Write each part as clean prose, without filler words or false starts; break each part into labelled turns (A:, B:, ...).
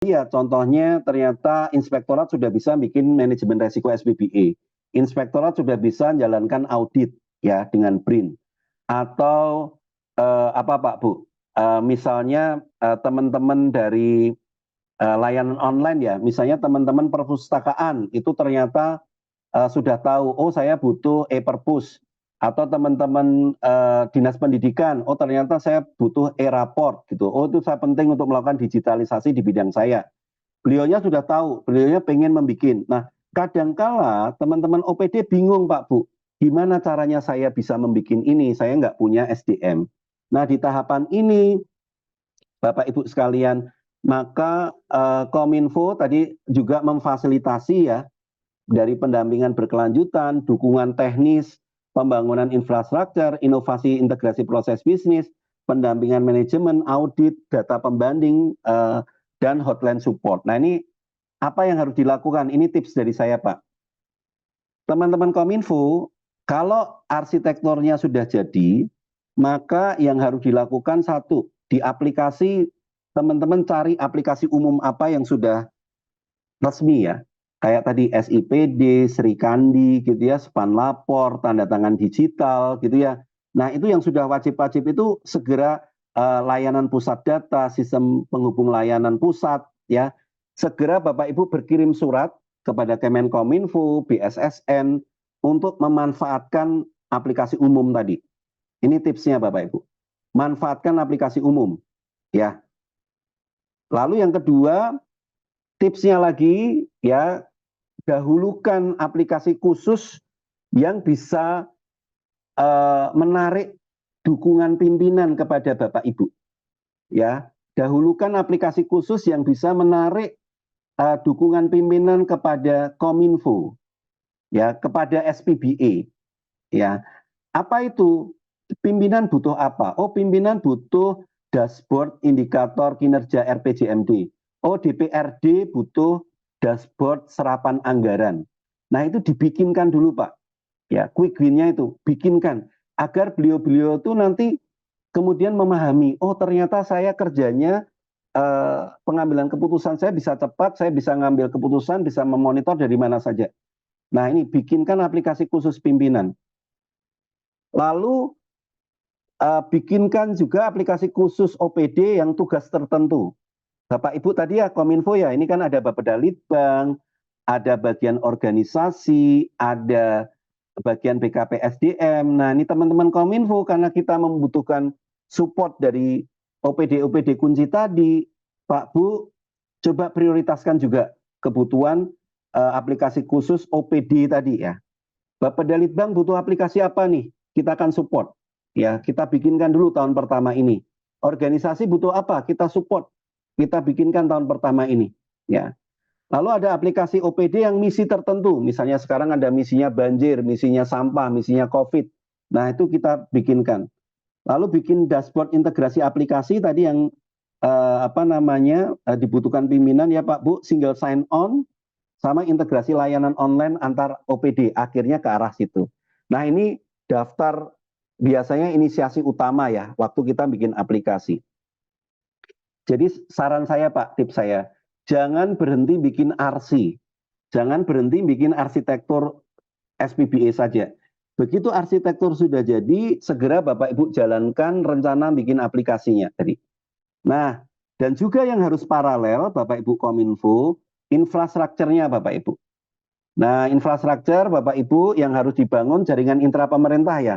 A: Ya, contohnya ternyata inspektorat sudah bisa bikin manajemen resiko SPBE. Inspektorat sudah bisa menjalankan audit ya dengan BRIN. Atau apa Pak Bu? Misalnya teman-teman dari layanan online ya, misalnya teman-teman perpustakaan itu ternyata sudah tahu, oh saya butuh e-perpus, atau teman-teman dinas pendidikan, oh ternyata saya butuh e-raport gitu, oh itu saya penting untuk melakukan digitalisasi di bidang saya. Beliaunya sudah tahu, beliaunya pengen membuat. Nah, kadangkala teman-teman OPD bingung Pak Bu, gimana caranya saya bisa membuat ini, saya nggak punya SDM. Nah, di tahapan ini, Bapak Ibu sekalian, maka Kominfo tadi juga memfasilitasi ya, dari pendampingan berkelanjutan, dukungan teknis, pembangunan infrastruktur, inovasi integrasi proses bisnis, pendampingan manajemen, audit, data pembanding, dan hotline support. Nah ini apa yang harus dilakukan? Ini tips dari saya Pak. Teman-teman Kominfo, kalau arsitekturnya sudah jadi, maka yang harus dilakukan satu, di aplikasi, teman-teman cari aplikasi umum apa yang sudah resmi ya, kayak tadi SIPD, Sri Kandi gitu ya, Span Lapor, tanda tangan digital gitu ya. Nah itu yang sudah wajib-wajib itu segera layanan pusat data, sistem penghubung layanan pusat ya, segera Bapak Ibu berkirim surat kepada Kemenkominfo, BSSN untuk memanfaatkan aplikasi umum tadi. Ini tipsnya Bapak Ibu, manfaatkan aplikasi umum ya. Lalu yang kedua, tipsnya lagi ya, dahulukan aplikasi khusus yang bisa menarik dukungan pimpinan kepada Bapak Ibu. Ya, dahulukan aplikasi khusus yang bisa menarik dukungan pimpinan kepada Kominfo, ya, kepada SPBE. Ya, apa itu? Pimpinan butuh apa? Oh, pimpinan butuh dashboard indikator kinerja RPJMD. Oh, DPRD butuh dashboard serapan anggaran. Nah, itu dibikinkan dulu, Pak. Ya, quick win-nya itu bikinkan agar beliau-beliau itu nanti kemudian memahami, oh ternyata saya kerjanya pengambilan keputusan saya bisa cepat, saya bisa ngambil keputusan, bisa memonitor dari mana saja. Nah, ini bikinkan aplikasi khusus pimpinan. Lalu bikinkan juga aplikasi khusus OPD yang tugas tertentu. Bapak Ibu tadi ya Kominfo ya, ini kan ada Bapeda Litbang, ada bagian organisasi, ada bagian BKP SDM. Nah ini teman-teman Kominfo karena kita membutuhkan support dari OPD-OPD kunci tadi, Pak Bu, coba prioritaskan juga kebutuhan aplikasi khusus OPD tadi ya. Bapeda Litbang butuh aplikasi apa nih? Kita akan support. Ya, kita bikinkan dulu tahun pertama ini. Organisasi butuh apa? Kita support. Kita bikinkan tahun pertama ini. Ya. Lalu ada aplikasi OPD yang misi tertentu. Misalnya sekarang ada misinya banjir, misinya sampah, misinya COVID. Nah, itu kita bikinkan. Lalu bikin dashboard integrasi aplikasi tadi yang dibutuhkan pimpinan ya Pak Bu, single sign on sama integrasi layanan online antar OPD, akhirnya ke arah situ. Nah ini daftar biasanya inisiasi utama ya, waktu kita bikin aplikasi. Jadi saran saya Pak, tips saya, jangan berhenti bikin RC, jangan berhenti bikin arsitektur SPBE saja. Begitu arsitektur sudah jadi, segera Bapak Ibu jalankan rencana bikin aplikasinya tadi. Nah, dan juga yang harus paralel Bapak Ibu Kominfo, infrastrukturnya Bapak Ibu. Nah, infrastruktur Bapak Ibu yang harus dibangun jaringan intra pemerintah ya.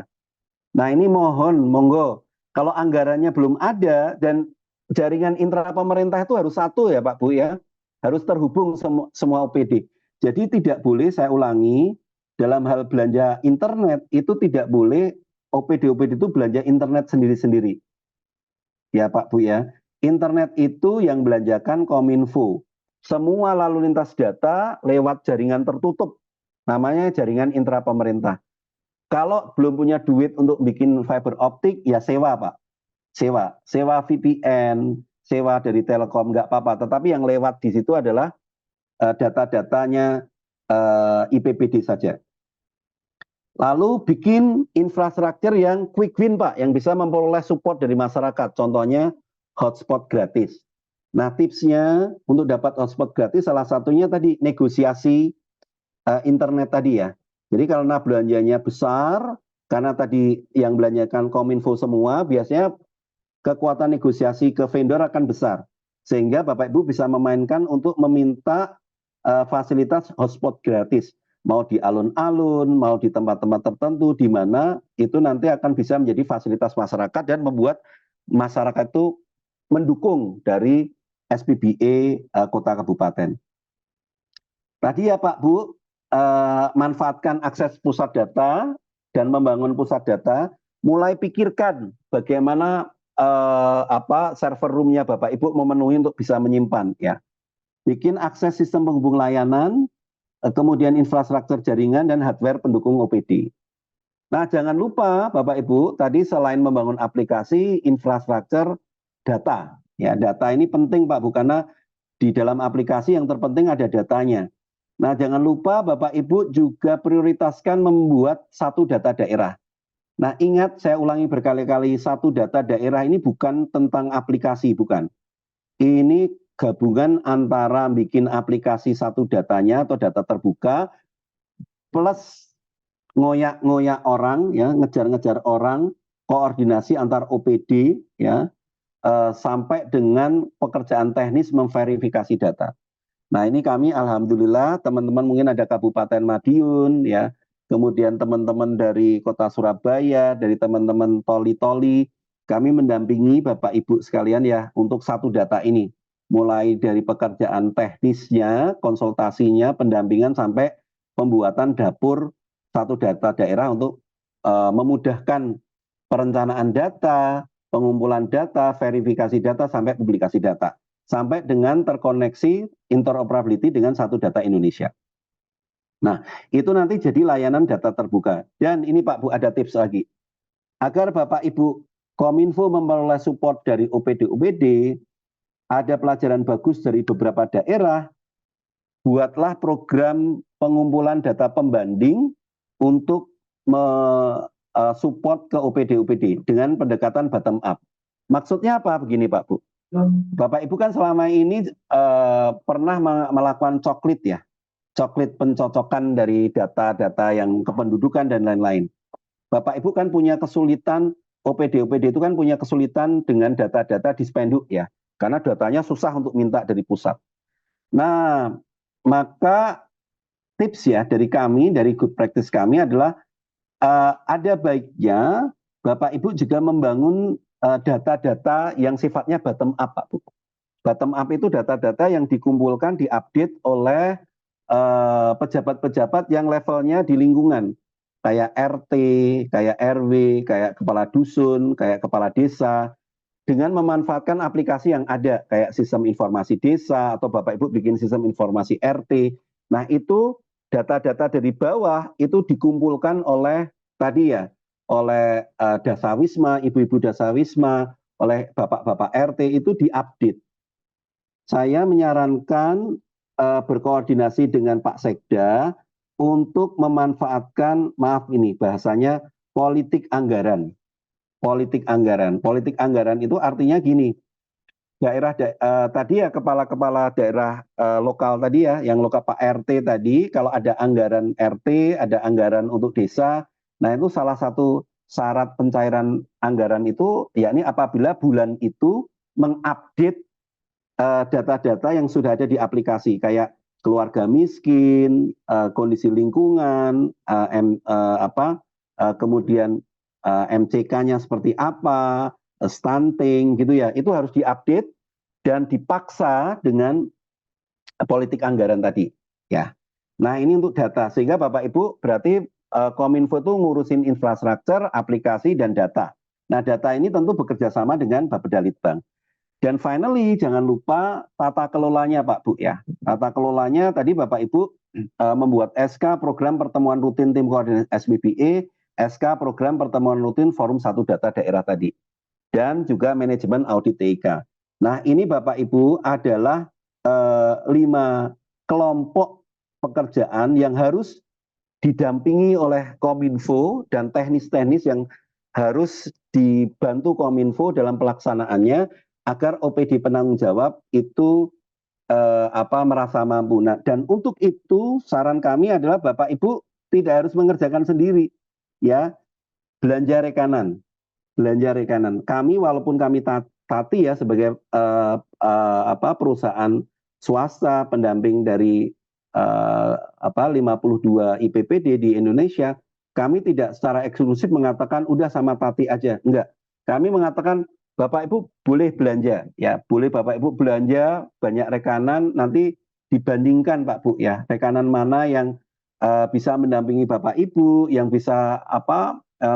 A: Nah, ini mohon, monggo. Kalau anggarannya belum ada dan jaringan intra pemerintah itu harus satu ya Pak Bu ya. Harus terhubung semua OPD. Jadi tidak boleh, saya ulangi, dalam hal belanja internet itu tidak boleh OPD-OPD itu belanja internet sendiri-sendiri. Ya Pak Bu ya. Internet itu yang belanjakan Kominfo. Semua lalu lintas data lewat jaringan tertutup, namanya jaringan intra pemerintah. Kalau belum punya duit untuk bikin fiber optik, ya sewa Pak. Sewa VPN, sewa dari Telkom, nggak apa-apa. Tetapi yang lewat di situ adalah data-datanya IPPD saja. Lalu bikin infrastruktur yang quick win Pak, yang bisa memperoleh support dari masyarakat. Contohnya hotspot gratis. Nah, tipsnya untuk dapat hotspot gratis salah satunya tadi negosiasi internet tadi ya. Jadi karena belanjanya besar, karena tadi yang belanjakan Kominfo semua, biasanya kekuatan negosiasi ke vendor akan besar. Sehingga Bapak Ibu bisa memainkan untuk meminta fasilitas hotspot gratis. Mau di alun-alun, mau di tempat-tempat tertentu, di mana itu nanti akan bisa menjadi fasilitas masyarakat dan membuat masyarakat itu mendukung dari SPBE kota kabupaten. Tadi ya Pak Bu, manfaatkan akses pusat data dan membangun pusat data, mulai pikirkan bagaimana server roomnya Bapak Ibu memenuhi untuk bisa menyimpan ya. Bikin akses sistem penghubung layanan, kemudian infrastruktur jaringan dan hardware pendukung OPD. Nah, jangan lupa Bapak Ibu, tadi selain membangun aplikasi, infrastruktur data. Ya, data ini penting Pak Bu, karena di dalam aplikasi yang terpenting ada datanya. Nah, jangan lupa Bapak Ibu juga prioritaskan membuat satu data daerah. Nah, ingat saya ulangi berkali-kali, satu data daerah ini bukan tentang aplikasi, bukan. Ini gabungan antara bikin aplikasi satu datanya atau data terbuka plus ngoyak-ngoyak orang, ya, ngejar-ngejar orang, koordinasi antar OPD, ya, sampai dengan pekerjaan teknis memverifikasi data. Nah, ini kami alhamdulillah teman-teman mungkin ada Kabupaten Madiun, ya, kemudian teman-teman dari Kota Surabaya, dari teman-teman Toli-Toli, kami mendampingi Bapak Ibu sekalian ya untuk satu data ini. Mulai dari pekerjaan teknisnya, konsultasinya, pendampingan sampai pembuatan dapur satu data daerah untuk memudahkan perencanaan data, pengumpulan data, verifikasi data, sampai publikasi data. Sampai dengan terkoneksi interoperability dengan satu data Indonesia. Nah, itu nanti jadi layanan data terbuka. Dan ini Pak Bu ada tips lagi. Agar Bapak Ibu Kominfo memperoleh support dari OPD-OPD, ada pelajaran bagus dari beberapa daerah, buatlah program pengumpulan data pembanding untuk support ke OPD-OPD dengan pendekatan bottom up. Maksudnya apa? Begini Pak Bu. Bapak Ibu kan selama ini pernah melakukan coklit ya, coklit pencocokan dari data-data yang kependudukan dan lain-lain. Bapak Ibu kan punya kesulitan, OPD-OPD itu kan punya kesulitan dengan data-data di Spenduk ya, karena datanya susah untuk minta dari pusat. Nah, maka tips ya dari kami, dari good practice kami adalah ada baiknya Bapak Ibu juga membangun data-data yang sifatnya bottom up, Pak Bu. Bottom up itu data-data yang dikumpulkan, diupdate oleh pejabat-pejabat yang levelnya di lingkungan. Kayak RT, kayak RW, kayak kepala dusun, kayak kepala desa. Dengan memanfaatkan aplikasi yang ada, kayak sistem informasi desa, atau Bapak Ibu bikin sistem informasi RT. Nah itu data-data dari bawah itu dikumpulkan oleh tadi ya, oleh Dasawisma, ibu-ibu Dasawisma, oleh bapak-bapak RT itu diupdate. Saya menyarankan berkoordinasi dengan Pak Sekda untuk memanfaatkan, maaf ini bahasanya politik anggaran. Politik anggaran. Politik anggaran itu artinya gini, tadi ya kepala-kepala daerah lokal tadi ya, yang lokal Pak RT tadi, kalau ada anggaran RT, ada anggaran untuk desa, nah itu salah satu syarat pencairan anggaran itu, yakni apabila bulan itu mengupdate data-data yang sudah ada di aplikasi, kayak keluarga miskin, kondisi lingkungan, kemudian MCK-nya seperti apa, stunting gitu ya, itu harus diupdate dan dipaksa dengan politik anggaran tadi ya. Nah ini untuk data, sehingga Bapak Ibu berarti Kominfo itu ngurusin infrastruktur, aplikasi dan data. Nah data ini tentu bekerja sama dengan Bapedalitbang. Dan finally jangan lupa tata kelolanya Pak Bu ya. Tata kelolanya tadi Bapak Ibu membuat SK program pertemuan rutin tim koordinasi SPBE, SK program pertemuan rutin forum satu data daerah tadi, dan juga manajemen audit TIK. Nah ini Bapak Ibu adalah 5 kelompok pekerjaan yang harus didampingi oleh Kominfo dan teknis-teknis yang harus dibantu Kominfo dalam pelaksanaannya, agar OPD penanggung jawab itu merasa mampu. Nah, dan untuk itu saran kami adalah Bapak Ibu tidak harus mengerjakan sendiri, ya, belanja rekanan, belanja rekanan. Kami walaupun kami tati ya sebagai perusahaan swasta pendamping dari 52 IPPD di Indonesia, kami tidak secara eksklusif mengatakan udah sama tati aja, enggak. Kami mengatakan Bapak Ibu boleh belanja, ya boleh Bapak Ibu belanja banyak rekanan, nanti dibandingkan Pak Bu ya, rekanan mana yang bisa mendampingi Bapak Ibu, yang bisa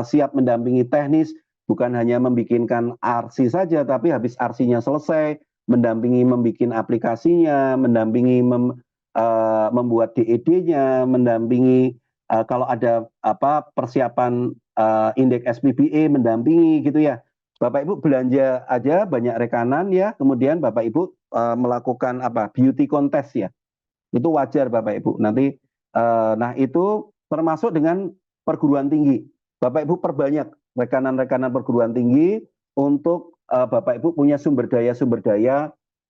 A: siap mendampingi teknis, bukan hanya membikinkan RC saja, tapi habis RC-nya selesai, mendampingi membikin aplikasinya, mendampingi membuat DED-nya, mendampingi kalau ada persiapan indeks SPBA, mendampingi gitu ya. Bapak Ibu belanja aja banyak rekanan ya, kemudian Bapak Ibu melakukan beauty contest ya, itu wajar Bapak Ibu. Nanti nah itu termasuk dengan perguruan tinggi. Bapak Ibu perbanyak rekanan-rekanan perguruan tinggi untuk Bapak Ibu punya sumber daya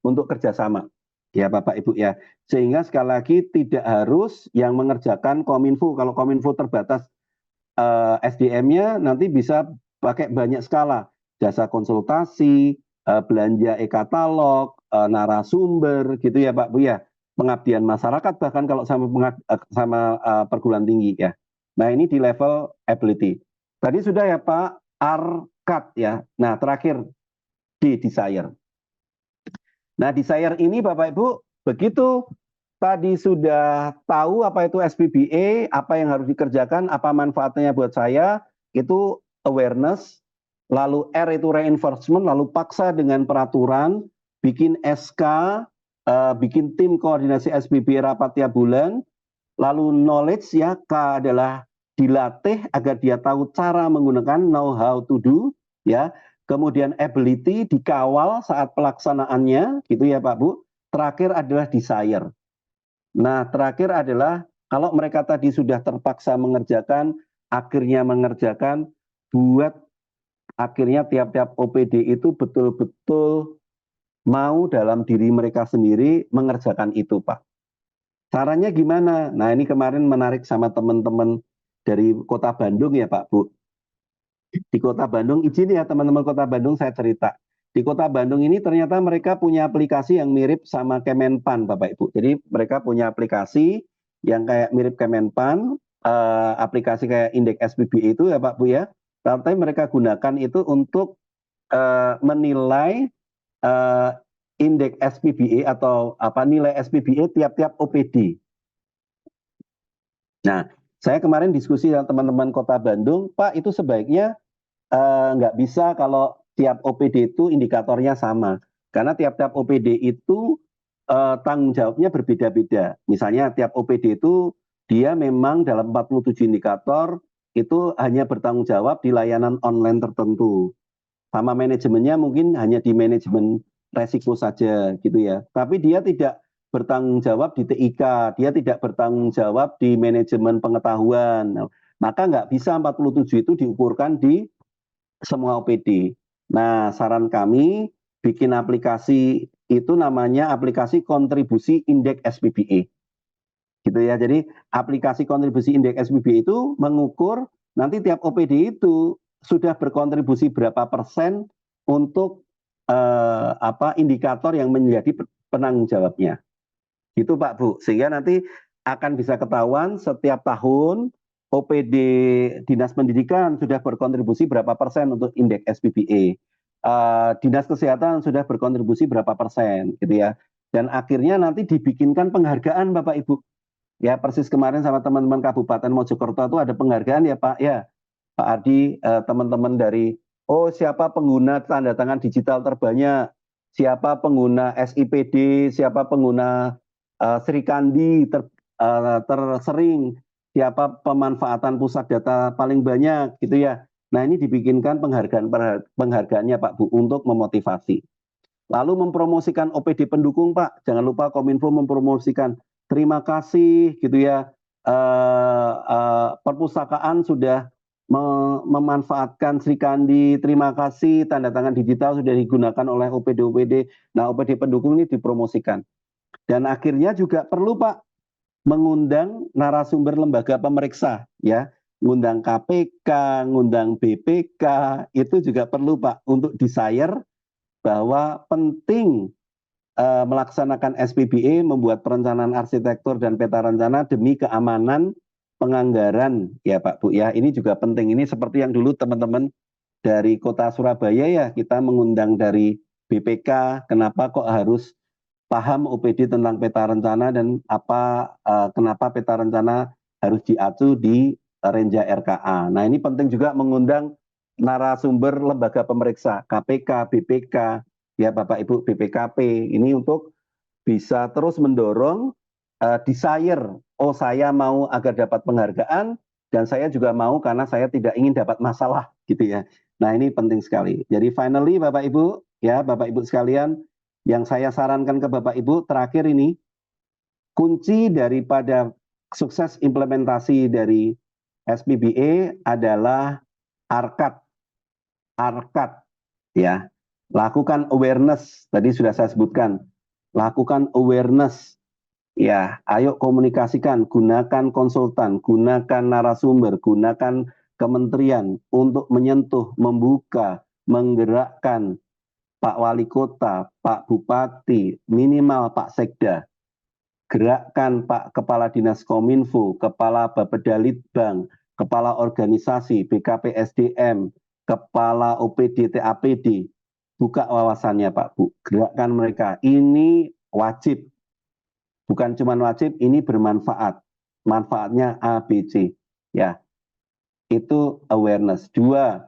A: untuk kerjasama. Ya Bapak Ibu ya. Sehingga sekali lagi tidak harus yang mengerjakan Kominfo. Kalau Kominfo terbatas SDM-nya, nanti bisa pakai banyak skala. Jasa konsultasi, belanja e-katalog, narasumber gitu ya Pak Bu ya. Pengabdian masyarakat bahkan kalau sama perguruan tinggi ya. Nah ini di level ability. Tadi sudah ya Pak, RCAT ya. Nah terakhir di desire. Nah desire ini Bapak Ibu begitu tadi sudah tahu apa itu SPBA, apa yang harus dikerjakan, apa manfaatnya buat saya, itu awareness, lalu R itu reinforcement, lalu paksa dengan peraturan, bikin SK, bikin tim koordinasi SPBA rapat tiap bulan, lalu knowledge ya, K adalah dilatih agar dia tahu cara menggunakan, know how to do, ya. Kemudian ability dikawal saat pelaksanaannya, gitu ya Pak Bu. Terakhir adalah desire. Nah, terakhir adalah kalau mereka tadi sudah terpaksa mengerjakan, akhirnya mengerjakan, buat akhirnya tiap-tiap OPD itu betul-betul mau dalam diri mereka sendiri mengerjakan itu, Pak. Caranya gimana? Nah, ini kemarin menarik sama teman-teman dari Kota Bandung ya, Pak Bu. Di Kota Bandung, izin ya teman-teman Kota Bandung saya cerita. Di Kota Bandung ini ternyata mereka punya aplikasi yang mirip sama Kemenpan, Bapak Ibu. Jadi mereka punya aplikasi yang kayak mirip Kemenpan, aplikasi kayak indeks SPBA itu ya Pak Bu ya. Tapi mereka gunakan itu untuk menilai indeks SPBA atau nilai SPBA tiap-tiap OPD. Nah, saya kemarin diskusi dengan teman-teman Kota Bandung, Pak itu sebaiknya nggak bisa kalau tiap OPD itu indikatornya sama. Karena tiap-tiap OPD itu tanggung jawabnya berbeda-beda. Misalnya tiap OPD itu dia memang dalam 47 indikator itu hanya bertanggung jawab di layanan online tertentu. Sama manajemennya mungkin hanya di manajemen resiko saja gitu ya. Tapi dia tidak bertanggung jawab di TIK, dia tidak bertanggung jawab di manajemen pengetahuan. Nah, maka nggak bisa 47 itu diukurkan di semua OPD. Nah, saran kami bikin aplikasi itu namanya aplikasi kontribusi indeks SPBA. Gitu ya. Jadi aplikasi kontribusi indeks SPBA itu mengukur nanti tiap OPD itu sudah berkontribusi berapa persen untuk indikator yang menjadi penanggung jawabnya. Gitu Pak Bu. Sehingga nanti akan bisa ketahuan setiap tahun OPD Dinas Pendidikan sudah berkontribusi berapa persen untuk indeks SPBA. Dinas Kesehatan sudah berkontribusi berapa persen gitu ya. Dan akhirnya nanti dibikinkan penghargaan Bapak Ibu. Ya persis kemarin sama teman-teman Kabupaten Mojokerto itu ada penghargaan ya Pak ya. Pak Ardi, teman-teman dari siapa pengguna tanda tangan digital terbanyak, siapa pengguna SIPD, siapa pengguna Srikandi tersering, siapa pemanfaatan pusat data paling banyak gitu ya. Nah ini dibikinkan penghargaannya Pak Bu untuk memotivasi. Lalu mempromosikan OPD pendukung Pak, jangan lupa Kominfo mempromosikan terima kasih gitu ya. Perpustakaan sudah memanfaatkan Sri Kandi, terima kasih, tanda tangan digital sudah digunakan oleh OPD-OPD. Nah, OPD pendukung ini dipromosikan. Dan akhirnya juga perlu Pak mengundang narasumber lembaga pemeriksa, ya, ngundang KPK, ngundang BPK, itu juga perlu Pak untuk desire bahwa penting melaksanakan SPBE, membuat perencanaan arsitektur dan peta rencana demi keamanan penganggaran, ya Pak Bu ya. Ini juga penting. Ini seperti yang dulu teman-teman dari Kota Surabaya ya, kita mengundang dari BPK, kenapa kok harus paham OPD tentang peta rencana dan kenapa peta rencana harus diacu di Renja RKA. Nah, ini penting juga mengundang narasumber lembaga pemeriksa KPK, BPK, ya Bapak Ibu BPKP ini untuk bisa terus mendorong desire, oh saya mau agar dapat penghargaan dan saya juga mau karena saya tidak ingin dapat masalah gitu ya. Nah, ini penting sekali. Jadi finally Bapak Ibu, ya Bapak Ibu sekalian, yang saya sarankan ke Bapak Ibu terakhir ini, kunci daripada sukses implementasi dari SPBE adalah ARKAD, ARKAD ya. Lakukan awareness, tadi sudah saya sebutkan. Lakukan awareness, ya, ayo komunikasikan, gunakan konsultan, gunakan narasumber, gunakan kementerian untuk menyentuh, membuka, menggerakkan Pak Wali Kota, Pak Bupati, minimal Pak Sekda, gerakkan Pak Kepala Dinas Kominfo, Kepala Bapeda Litbang, Kepala Organisasi BKP SDM, Kepala OPD TAPD, buka wawasannya Pak Bu, gerakkan mereka. Ini wajib, bukan cuma wajib, ini bermanfaat. Manfaatnya A, B, C. Ya, itu awareness. Dua,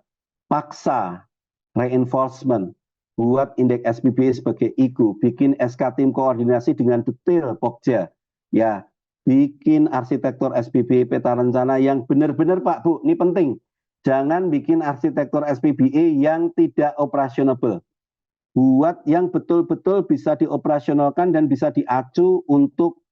A: paksa, reinforcement, buat indeks SPBE sebagai IGO, bikin SK tim koordinasi dengan detail Pokja, ya, bikin arsitektur SPBE peta rencana yang benar-benar Pak Bu, ini penting. Jangan bikin arsitektur SPBE yang tidak operasional. Buat yang betul-betul bisa dioperasionalkan dan bisa diacu untuk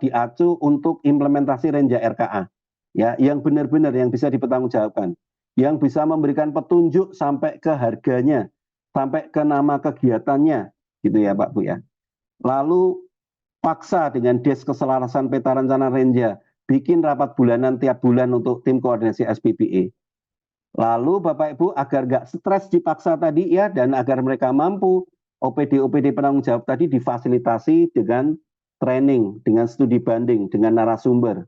A: diacu untuk implementasi Renja RKA, ya, yang benar-benar yang bisa dipertanggungjawabkan, yang bisa memberikan petunjuk sampai ke harganya, sampai ke nama kegiatannya, gitu ya Pak Bu ya. Lalu paksa dengan Des Keselarasan Peta Rencana Renja, bikin rapat bulanan tiap bulan untuk tim koordinasi SPBE. Lalu Bapak Ibu agar nggak stres dipaksa tadi ya, dan agar mereka mampu, OPD penanggung jawab tadi difasilitasi dengan training, dengan studi banding, dengan narasumber,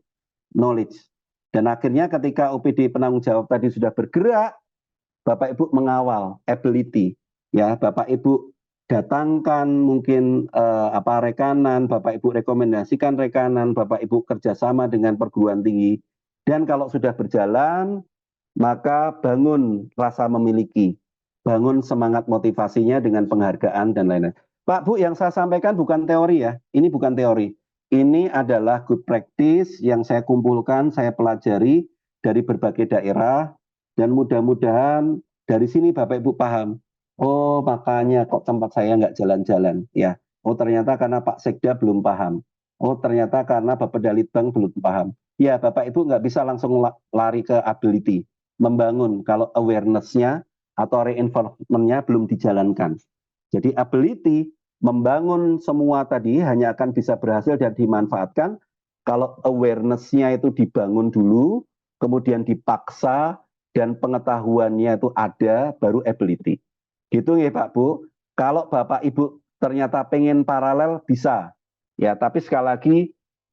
A: knowledge. Dan akhirnya ketika OPD penanggung jawab tadi sudah bergerak, Bapak Ibu mengawal, ability. Ya, Bapak Ibu datangkan mungkin rekanan, Bapak Ibu rekomendasikan rekanan, Bapak Ibu kerjasama dengan perguruan tinggi. Dan kalau sudah berjalan, maka bangun rasa memiliki, bangun semangat motivasinya dengan penghargaan dan lain-lain. Pak Bu, yang saya sampaikan bukan teori ya, ini bukan teori. Ini adalah good practice yang saya kumpulkan, saya pelajari dari berbagai daerah, dan mudah-mudahan dari sini Bapak Ibu paham, oh makanya kok tempat saya nggak jalan-jalan, ya. Oh ternyata karena Pak Sekda belum paham. Oh ternyata karena Bapak Dalitbang belum paham. Ya Bapak Ibu nggak bisa langsung lari ke ability, membangun kalau awareness-nya atau reinforcement-nya belum dijalankan. Jadi ability membangun semua tadi hanya akan bisa berhasil dan dimanfaatkan kalau awareness-nya itu dibangun dulu, kemudian dipaksa, dan pengetahuannya itu ada, baru ability. Gitu ya Pak Bu. Kalau Bapak Ibu ternyata pengen paralel, bisa. Ya, tapi sekali lagi,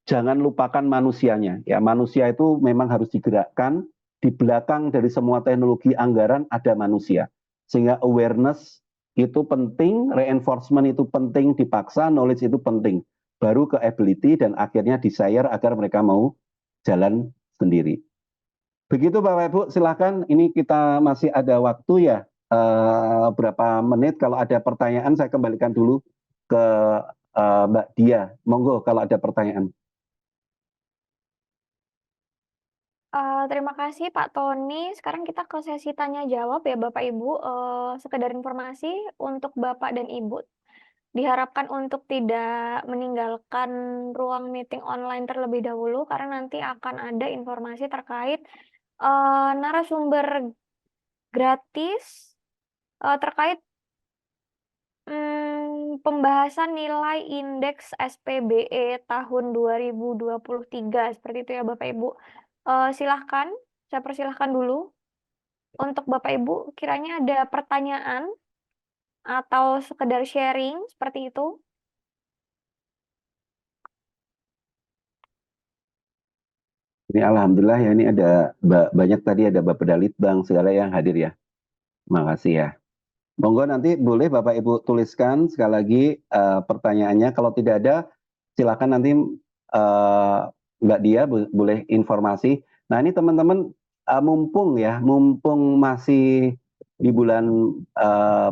A: jangan lupakan manusianya. Ya, manusia itu memang harus digerakkan. Di belakang dari semua teknologi anggaran ada manusia. Sehingga awareness itu penting, reinforcement itu penting, dipaksa, knowledge itu penting. Baru ke ability dan akhirnya desire agar mereka mau jalan sendiri. Begitu Bapak Ibu, silahkan. Ini kita masih ada waktu ya, berapa menit. Kalau ada pertanyaan saya kembalikan dulu ke Mbak Dia. Monggo kalau ada pertanyaan.
B: Terima kasih Pak Tony. Sekarang kita ke sesi tanya jawab ya Bapak Ibu. Sekedar informasi untuk Bapak dan Ibu diharapkan untuk tidak meninggalkan ruang meeting online terlebih dahulu karena nanti akan ada informasi terkait narasumber gratis terkait pembahasan nilai indeks SPBE tahun 2023 seperti itu ya Bapak Ibu. Silahkan, saya persilahkan dulu. Untuk Bapak Ibu, kiranya ada pertanyaan atau sekedar sharing seperti itu?
A: Ini alhamdulillah ya, ini ada banyak tadi, ada Bapak Dalitbang segala yang hadir ya. Makasih ya. Monggo nanti boleh Bapak Ibu tuliskan sekali lagi pertanyaannya. Kalau tidak ada, silakan nanti Mbak Dia boleh informasi. Nah ini teman-teman mumpung masih di bulan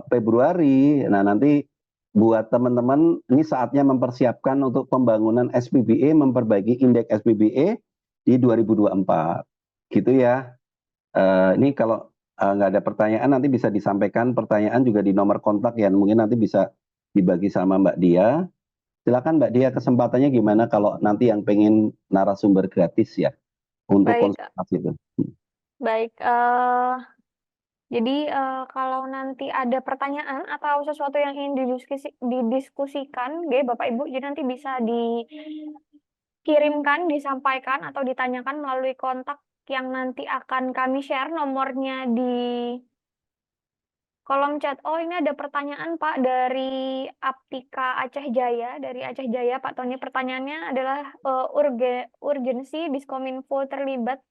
A: Februari, nah nanti buat teman-teman ini saatnya mempersiapkan untuk pembangunan SPBE, memperbaiki indeks SPBE di 2024. Gitu ya. Ini kalau nggak ada pertanyaan nanti bisa disampaikan pertanyaan juga di nomor kontak ya, mungkin nanti bisa dibagi sama Mbak Dia. Silakan Mbak Dia, kesempatannya gimana kalau nanti yang pengen narasumber gratis ya untuk
B: Baik,
A: konsultasi itu.
B: baik. Jadi kalau nanti ada pertanyaan atau sesuatu yang ingin didiskusikan, Bapak Ibu, jadi nanti bisa dikirimkan, disampaikan atau ditanyakan melalui kontak yang nanti akan kami share nomornya di kolom chat. Oh, ini ada pertanyaan Pak dari Aptika Aceh Jaya, dari Aceh Jaya Pak Tony. Pertanyaannya adalah urgensi Diskominfo terlibat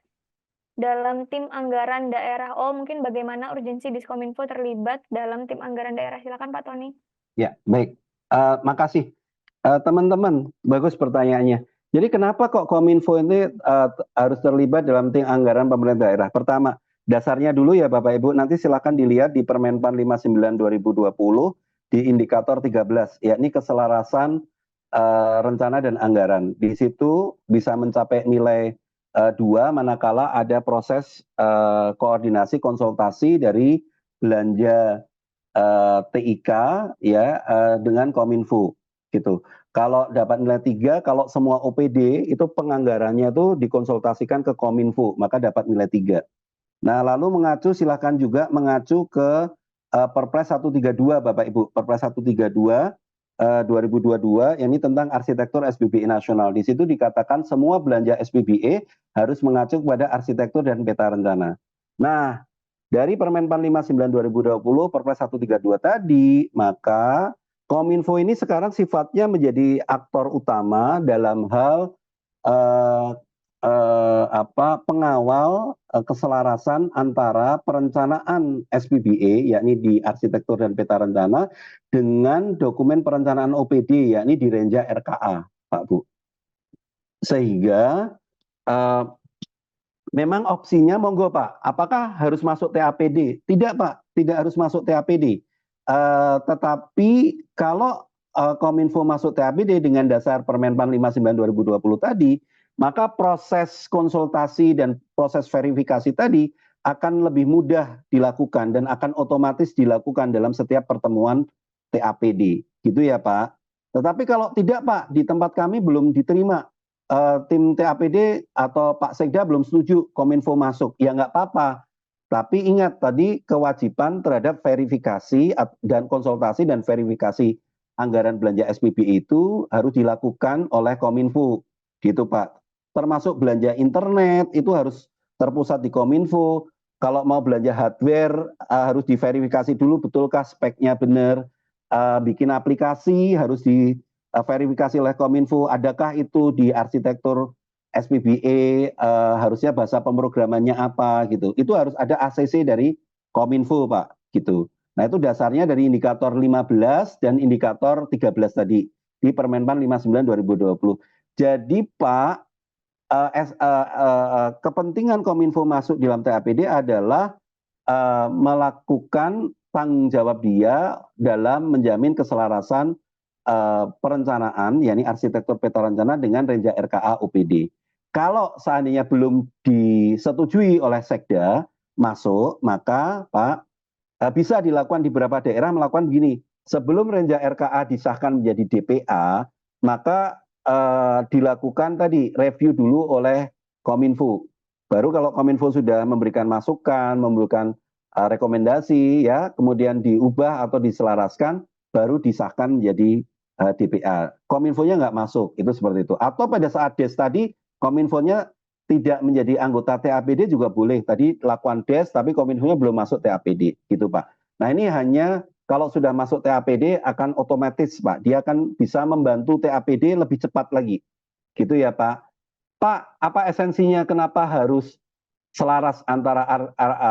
B: dalam tim anggaran daerah. Oh, mungkin bagaimana urgensi Diskominfo terlibat dalam tim anggaran daerah. Silakan Pak Tony.
A: Ya, baik. Makasih. Teman-teman, bagus pertanyaannya. Jadi kenapa kok Kominfo ini harus terlibat dalam tim anggaran pemerintah daerah? Pertama, dasarnya dulu ya Bapak Ibu, nanti silakan dilihat di Permenpan 59 2020 di indikator 13, yakni keselarasan rencana dan anggaran. Di situ bisa mencapai nilai 2 manakala ada proses koordinasi konsultasi dari belanja TIK ya dengan Kominfo gitu. Kalau dapat nilai 3, kalau semua OPD itu penganggarannya itu dikonsultasikan ke Kominfo, maka dapat nilai 3. Nah, lalu silakan juga mengacu ke Perpres 132 Bapak Ibu, Perpres 132 2022 ini tentang arsitektur SPBE nasional. Di situ dikatakan semua belanja SPBE harus mengacu kepada arsitektur dan peta rencana. Nah, dari Permenpan 59 2020 Perpres 132 tadi, maka Kominfo ini sekarang sifatnya menjadi aktor utama dalam hal pengawal keselarasan antara perencanaan SPBE yakni di arsitektur dan peta rencana dengan dokumen perencanaan OPD yakni di Renja RKA, Pak Bu. Sehingga memang opsinya monggo Pak, apakah harus masuk TAPD? Tidak Pak, tidak harus masuk TAPD. Tetapi kalau Kominfo masuk TAPD dengan dasar Permenpan 59 2020 tadi, maka proses konsultasi dan proses verifikasi tadi akan lebih mudah dilakukan dan akan otomatis dilakukan dalam setiap pertemuan TAPD. Gitu ya Pak. Tetapi kalau tidak Pak, di tempat kami belum diterima tim TAPD atau Pak Sekda belum setuju Kominfo masuk, ya nggak apa-apa. Tapi ingat tadi kewajiban terhadap verifikasi dan konsultasi dan verifikasi anggaran belanja SPBE itu harus dilakukan oleh Kominfo, gitu Pak. Termasuk belanja internet itu harus terpusat di Kominfo. Kalau mau belanja hardware harus diverifikasi dulu betulkah speknya benar. Bikin aplikasi harus verifikasi oleh Kominfo, adakah itu di arsitektur SPBE, harusnya bahasa pemrogramannya apa gitu. Itu harus ada ACC dari Kominfo Pak gitu. Nah itu dasarnya dari indikator 15 dan indikator 13 tadi di Permenpan 59 2020. Jadi Pak, kepentingan Kominfo masuk dalam TAPD adalah melakukan tanggung jawab dia dalam menjamin keselarasan perencanaan, yakni arsitektur peta rencana dengan Renja RKA OPD. Kalau seandainya belum disetujui oleh Sekda masuk, maka Pak bisa dilakukan di beberapa daerah melakukan begini. sebelum Renja RKA disahkan menjadi DPA, maka dilakukan tadi review dulu oleh Kominfo. Baru kalau Kominfo sudah memberikan masukan, memberikan rekomendasi, ya, kemudian diubah atau diselaraskan, baru disahkan menjadi DPA. Kominfonya nggak masuk, itu seperti itu. Atau pada saat DES tadi, Kominfonya tidak menjadi anggota TAPD juga boleh. Tadi lakukan DES, tapi Kominfonya belum masuk TAPD, gitu Pak. Nah ini hanya kalau sudah masuk TAPD akan otomatis Pak, dia akan bisa membantu TAPD lebih cepat lagi, gitu ya Pak. Pak, apa esensinya kenapa harus selaras antara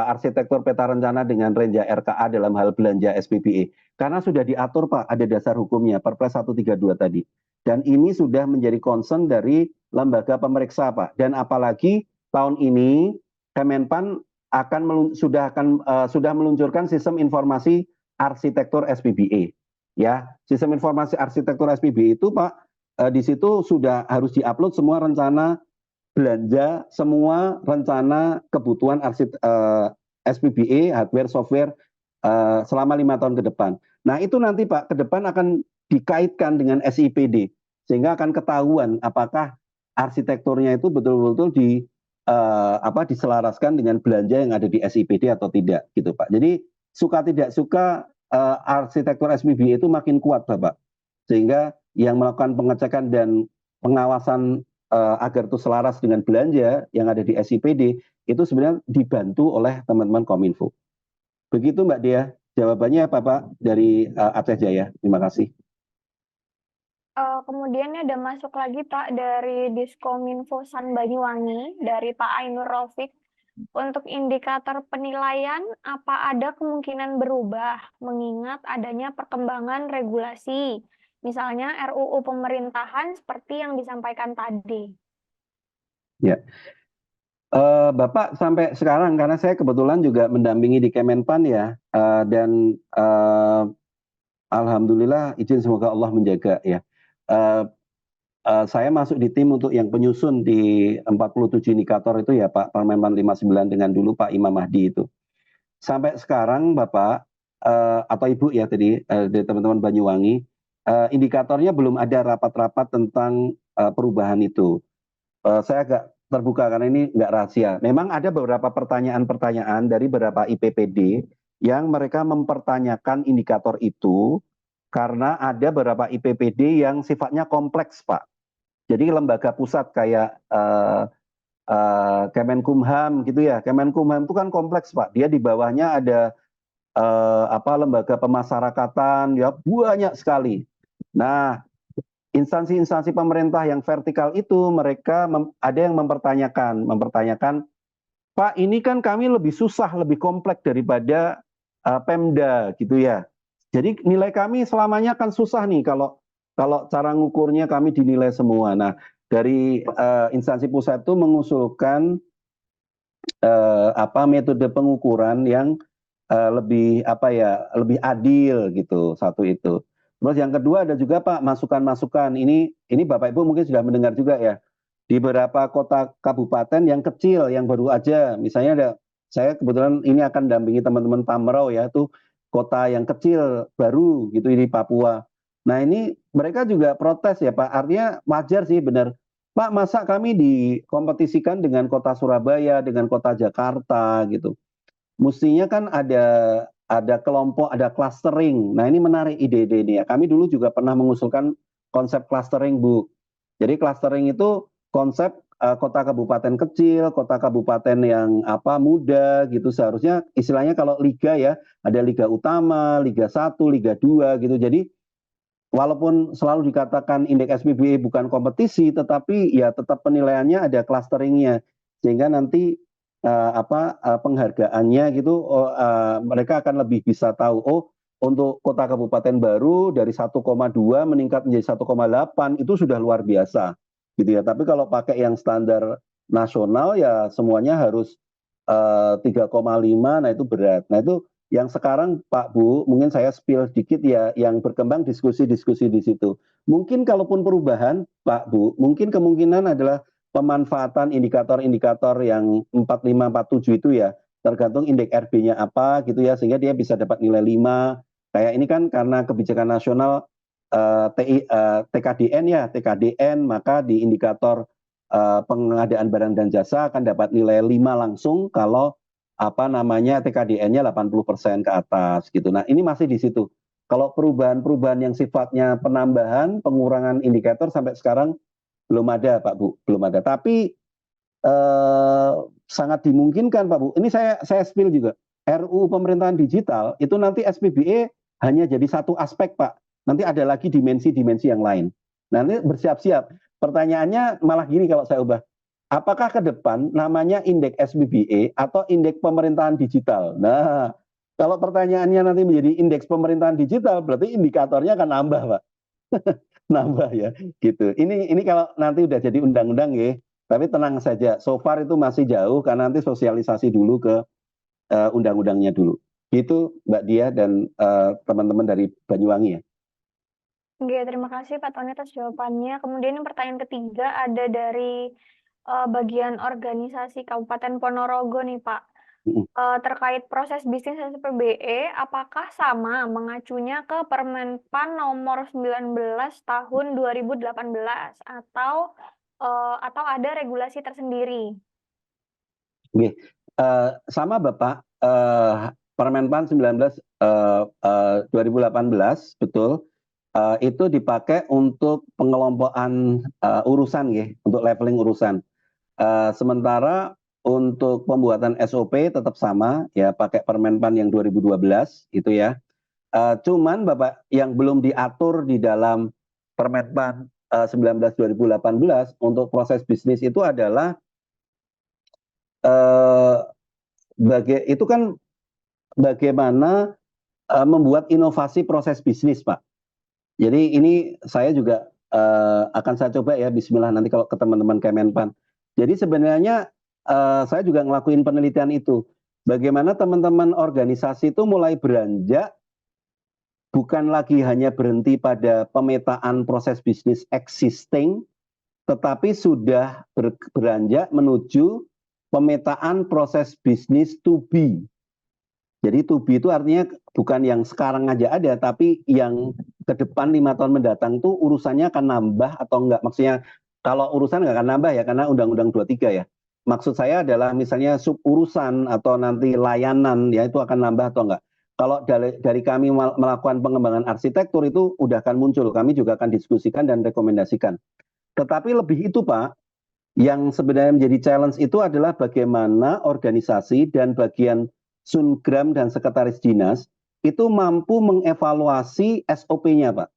A: arsitektur peta rencana dengan Renja RKA dalam hal belanja SPBE? Karena sudah diatur Pak, ada dasar hukumnya, Perpres 132 tadi. Dan ini sudah menjadi concern dari lembaga pemeriksa Pak. Dan apalagi tahun ini Kemenpan sudah meluncurkan sistem informasi arsitektur SPBE. Ya, sistem informasi arsitektur SPBE itu Pak, di situ sudah harus diupload semua rencana belanja, semua rencana kebutuhan SPBE, hardware, software selama 5 tahun ke depan. Nah itu nanti Pak, ke depan akan dikaitkan dengan SIPD, sehingga akan ketahuan apakah arsitekturnya itu betul-betul diselaraskan dengan belanja yang ada di SIPD atau tidak, gitu Pak. Jadi suka tidak suka arsitektur SPBE itu makin kuat Bapak, sehingga yang melakukan pengecekan dan pengawasan agar itu selaras dengan belanja yang ada di SIPD itu sebenarnya dibantu oleh teman-teman Kominfo. Begitu Mbak Dea, jawabannya apa Pak dari Aceh Jaya. Terima kasih.
B: Kemudian ada masuk lagi Pak dari Diskominfo San Banyuwangi dari Pak Ainur Raufik. Untuk indikator penilaian, apa ada kemungkinan berubah mengingat adanya perkembangan regulasi, misalnya RUU pemerintahan seperti yang disampaikan tadi?
A: Ya, Bapak sampai sekarang karena saya kebetulan juga mendampingi di Kemenpan ya, dan alhamdulillah izin semoga Allah menjaga ya. Saya masuk di tim untuk yang penyusun di 47 indikator itu ya Pak, Permenpan 59 dengan dulu Pak Imam Mahdi itu. Sampai sekarang Bapak atau Ibu ya tadi dari teman-teman Banyuwangi, indikatornya belum ada rapat-rapat tentang perubahan itu. Saya agak terbuka karena ini nggak rahasia. Memang ada beberapa pertanyaan-pertanyaan dari beberapa IPPD yang mereka mempertanyakan indikator itu karena ada beberapa IPPD yang sifatnya kompleks Pak. Jadi lembaga pusat kayak Kemenkumham gitu ya. Kemenkumham itu kan kompleks Pak. Dia di bawahnya ada lembaga pemasyarakatan ya banyak sekali. Nah, instansi-instansi pemerintah yang vertikal itu mereka ada yang mempertanyakan, Pak ini kan kami lebih susah, lebih kompleks daripada Pemda gitu ya. Jadi nilai kami selamanya akan susah nih kalau cara ngukurnya kami dinilai semua. Nah, dari instansi pusat itu mengusulkan metode pengukuran yang lebih adil gitu, satu itu. Terus yang kedua ada juga Pak masukan-masukan. Ini Bapak Ibu mungkin sudah mendengar juga ya. Di beberapa kota kabupaten yang kecil yang baru aja, misalnya saya kebetulan ini akan dampingi teman-teman Tamrau ya, itu kota yang kecil baru gitu di Papua. Nah ini mereka juga protes ya Pak, artinya wajar sih benar. Pak masa kami dikompetisikan dengan kota Surabaya, dengan kota Jakarta gitu. Mestinya kan ada kelompok, ada clustering. Nah ini menarik ide-ide ini ya. Kami dulu juga pernah mengusulkan konsep clustering Bu. Jadi clustering itu konsep kota kabupaten kecil, kota kabupaten yang muda gitu. Seharusnya istilahnya kalau liga ya, ada liga utama, liga 1, liga 2 gitu. Jadi walaupun selalu dikatakan indeks SPBE bukan kompetisi, tetapi ya tetap penilaiannya ada clusteringnya. Sehingga nanti penghargaannya gitu mereka akan lebih bisa tahu untuk kota kabupaten baru dari 1,2 meningkat menjadi 1,8 itu sudah luar biasa gitu ya. Tapi kalau pakai yang standar nasional ya semuanya harus 3,5, nah itu berat. Nah itu yang sekarang Pak Bu, mungkin saya spill sedikit ya, yang berkembang diskusi-diskusi di situ. Mungkin kalaupun perubahan Pak Bu, mungkin kemungkinan adalah pemanfaatan indikator-indikator yang 45, 47 itu ya, tergantung indeks RB-nya apa gitu ya, sehingga dia bisa dapat nilai 5, Kayak ini kan karena kebijakan nasional TKDN, maka di indikator pengadaan barang dan jasa akan dapat nilai 5 langsung kalau TKDN-nya 80% ke atas gitu. Nah, ini masih di situ. Kalau perubahan-perubahan yang sifatnya penambahan, pengurangan indikator sampai sekarang belum ada, Pak Bu, belum ada. Tapi sangat dimungkinkan, Pak Bu. Ini saya spill juga. RU pemerintahan digital itu nanti SPBE hanya jadi satu aspek, Pak. Nanti ada lagi dimensi-dimensi yang lain. Nanti bersiap-siap. Pertanyaannya malah gini kalau saya ubah. Apakah ke depan namanya indeks SPBE atau indeks pemerintahan digital? Nah, kalau pertanyaannya nanti menjadi indeks pemerintahan digital, berarti indikatornya akan nambah, Pak. Nambah ya, gitu. Ini kalau nanti udah jadi undang-undang ya. Tapi tenang saja, so far itu masih jauh karena nanti sosialisasi dulu ke undang-undangnya dulu. Itu Mbak Dia dan teman-teman dari Banyuwangi ya.
B: Oke, terima kasih Pak Tony atas jawabannya. Kemudian yang pertanyaan ketiga ada dari bagian organisasi Kabupaten Ponorogo nih Pak. Terkait proses bisnis SPBE, apakah sama mengacunya ke Permenpan nomor 19 tahun 2018 atau ada regulasi tersendiri?
A: Oke, sama Bapak, Permenpan 19 2018 betul, itu dipakai untuk pengelompokan urusan ya, untuk leveling urusan. Sementara untuk pembuatan SOP tetap sama ya, pakai Permenpan yang 2012 itu ya. Cuman Bapak yang belum diatur di dalam Permenpan 19 2018 untuk proses bisnis itu adalah itu kan bagaimana membuat inovasi proses bisnis, Pak. Jadi ini saya juga akan saya coba ya, Bismillah nanti kalau ke teman-teman Kemenpan. Jadi sebenarnya saya juga ngelakuin penelitian itu. Bagaimana teman-teman organisasi itu mulai beranjak, bukan lagi hanya berhenti pada pemetaan proses bisnis existing, tetapi sudah beranjak menuju pemetaan proses bisnis to be. Jadi to be itu artinya bukan yang sekarang aja ada, tapi yang ke depan 5 tahun mendatang tuh urusannya akan nambah atau enggak. Maksudnya kalau urusan nggak akan nambah ya, karena Undang-Undang 23 ya. Maksud saya adalah misalnya sub urusan atau nanti layanan ya, itu akan nambah atau enggak. Kalau dari kami melakukan pengembangan arsitektur itu udah akan muncul, kami juga akan diskusikan dan rekomendasikan. Tetapi lebih itu Pak, yang sebenarnya menjadi challenge itu adalah bagaimana organisasi dan bagian Sungram dan Sekretaris Dinas itu mampu mengevaluasi SOP-nya, Pak.